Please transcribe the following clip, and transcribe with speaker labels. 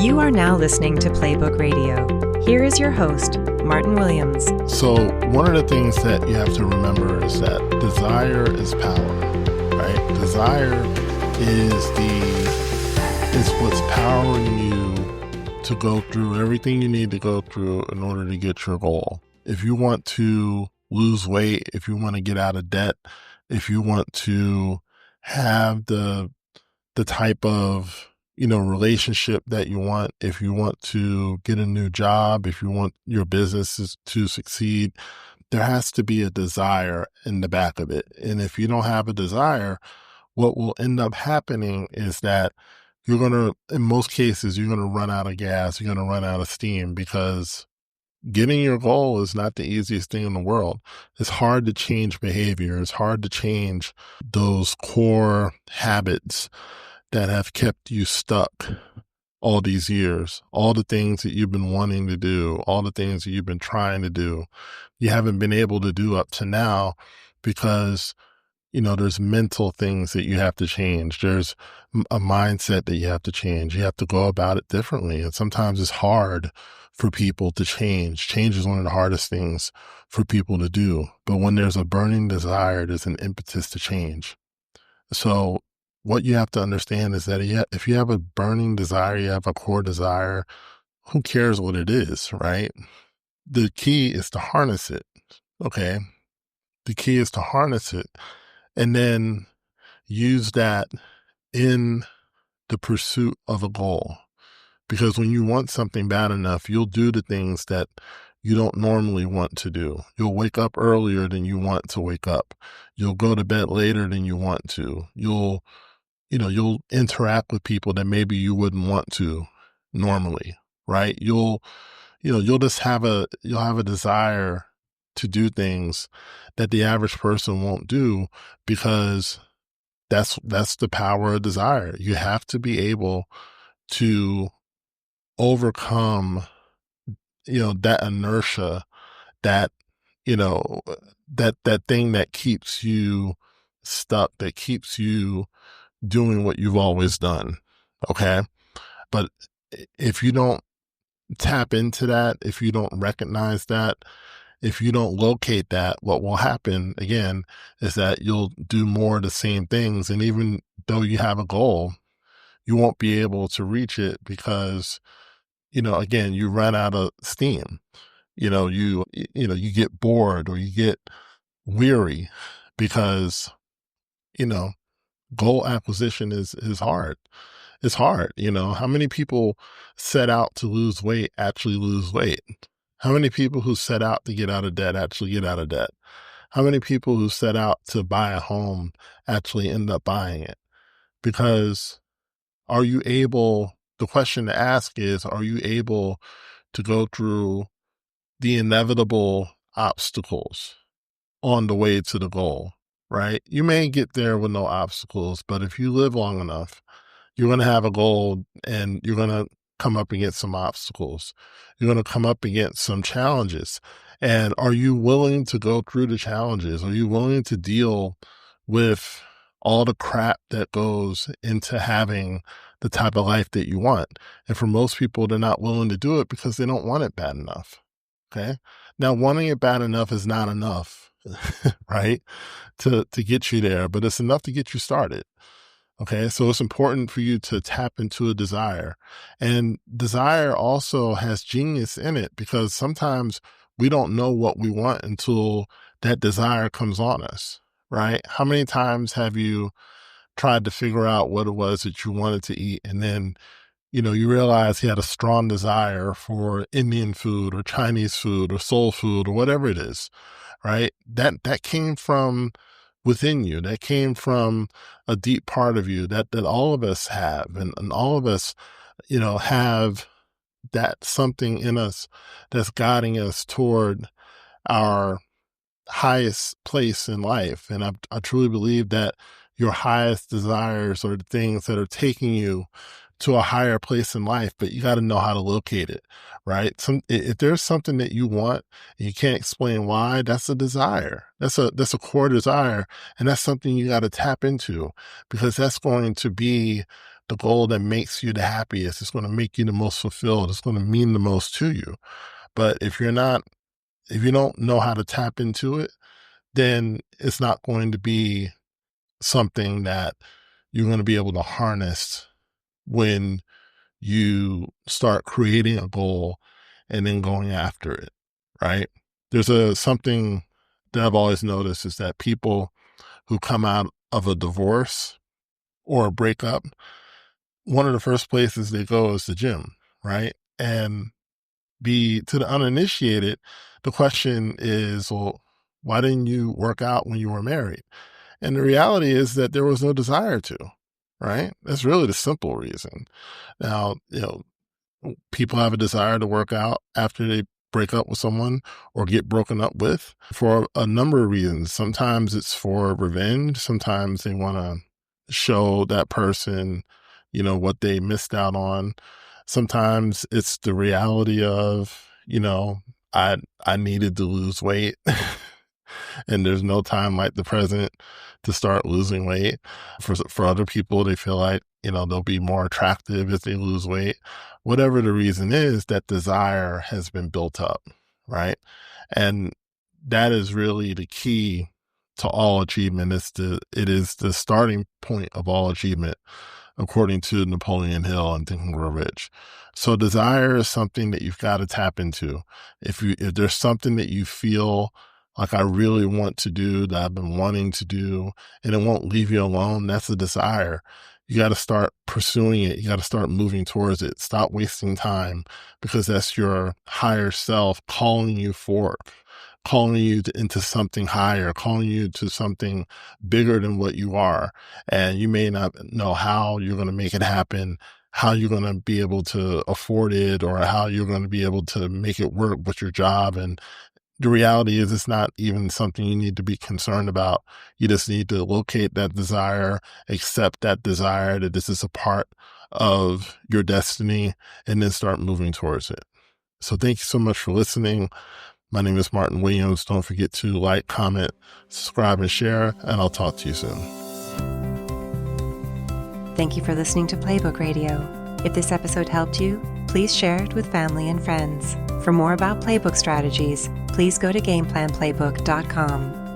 Speaker 1: You are now listening to Playbook Radio. Here is your host, Martin Williams.
Speaker 2: So one of the things that you have to remember is that desire is power, right? Desire is what's powering you to go through everything you need to go through in order to get your goal. If you want to lose weight, if you want to get out of debt, if you want to have the type of relationship that you want, if you want to get a new job, if you want your business to succeed, there has to be a desire in the back of it. And if you don't have a desire, what will end up happening is that in most cases, you're going to run out of gas, you're going to run out of steam, because getting your goal is not the easiest thing in the world. It's hard to change behavior. It's hard to change those core habits that have kept you stuck all these years, all the things that you've been wanting to do, all the things that you've been trying to do, you haven't been able to do up to now because, there's mental things that you have to change. There's a mindset that you have to change. You have to go about it differently. And sometimes it's hard for people to change. Change is one of the hardest things for people to do. But when there's a burning desire, there's an impetus to change. So what you have to understand is that if you have a burning desire, you have a core desire, who cares what it is, right? The key is to harness it, okay? The key is to harness it and then use that in the pursuit of a goal. Because when you want something bad enough, you'll do the things that you don't normally want to do. You'll wake up earlier than you want to wake up. You'll go to bed later than you want to. You'll interact with people that maybe you wouldn't want to normally, right? You'll have a desire to do things that the average person won't do, because that's the power of desire. You have to be able to overcome, that inertia, that thing that keeps you stuck, that keeps you doing what you've always done. Okay. But if you don't tap into that, if you don't recognize that, if you don't locate that, what will happen again is that you'll do more of the same things. And even though you have a goal, you won't be able to reach it because, again, you run out of steam. You get bored or you get weary because, goal acquisition is hard. It's hard. How many people set out to lose weight actually lose weight? How many people who set out to get out of debt actually get out of debt? How many people who set out to buy a home actually end up buying it? Because the question to ask is, are you able to go through the inevitable obstacles on the way to the goal, right? You may get there with no obstacles, but if you live long enough, you're going to have a goal and you're going to come up against some obstacles. You're going to come up against some challenges. And are you willing to go through the challenges? Are you willing to deal with all the crap that goes into having the type of life that you want? And for most people, they're not willing to do it because they don't want it bad enough. Okay. Now, wanting it bad enough is not enough, right? To get you there, but it's enough to get you started. Okay. So it's important for you to tap into a desire, and desire also has genius in it, because sometimes we don't know what we want until that desire comes on us, right? How many times have you tried to figure out what it was that you wanted to eat, and then, you realize you had a strong desire for Indian food or Chinese food or soul food or whatever it is, right? That came from within you. That came from a deep part of you that all of us have. And all of us, have that something in us that's guiding us toward our highest place in life. And I truly believe that your highest desires are the things that are taking you to a higher place in life, but you got to know how to locate it, right? If there's something that you want and you can't explain why, that's a desire. That's a core desire. And that's something you got to tap into, because that's going to be the goal that makes you the happiest. It's going to make you the most fulfilled. It's going to mean the most to you. But if you don't know how to tap into it, then it's not going to be something that you're going to be able to harness when you start creating a goal and then going after it, right? There's something that I've always noticed is that people who come out of a divorce or a breakup, one of the first places they go is the gym, right? And to the uninitiated, the question is, well, why didn't you work out when you were married? And the reality is that there was no desire to, right? That's really the simple reason. Now, people have a desire to work out after they break up with someone or get broken up with for a number of reasons. Sometimes it's for revenge. Sometimes they want to show that person, what they missed out on. Sometimes it's the reality of, I needed to lose weight and there's no time like the present to start losing weight. For other people, they feel like, they'll be more attractive if they lose weight. Whatever the reason is, that desire has been built up, right? And that is really the key to all achievement. It is the starting point of all achievement, according to Napoleon Hill and Think and Grow Rich. So desire is something that you've got to tap into. If there's something that you feel like I really want to do, that I've been wanting to do, and it won't leave you alone, that's a desire. You got to start pursuing it. You got to start moving towards it. Stop wasting time, because that's your higher self calling you forth, calling you into something higher, calling you to something bigger than what you are. And you may not know how you're going to make it happen, how you're going to be able to afford it, or how you're going to be able to make it work with your job. And the reality is, it's not even something you need to be concerned about. You just need to locate that desire, accept that desire, that this is a part of your destiny, and then start moving towards it. So thank you so much for listening. My name is Martin Williams. Don't forget to like, comment, subscribe, and share, and I'll talk to you soon.
Speaker 1: Thank you for listening to Playbook Radio. If this episode helped you, please share it with family and friends. For more about Playbook strategies, please go to GameplanPlaybook.com.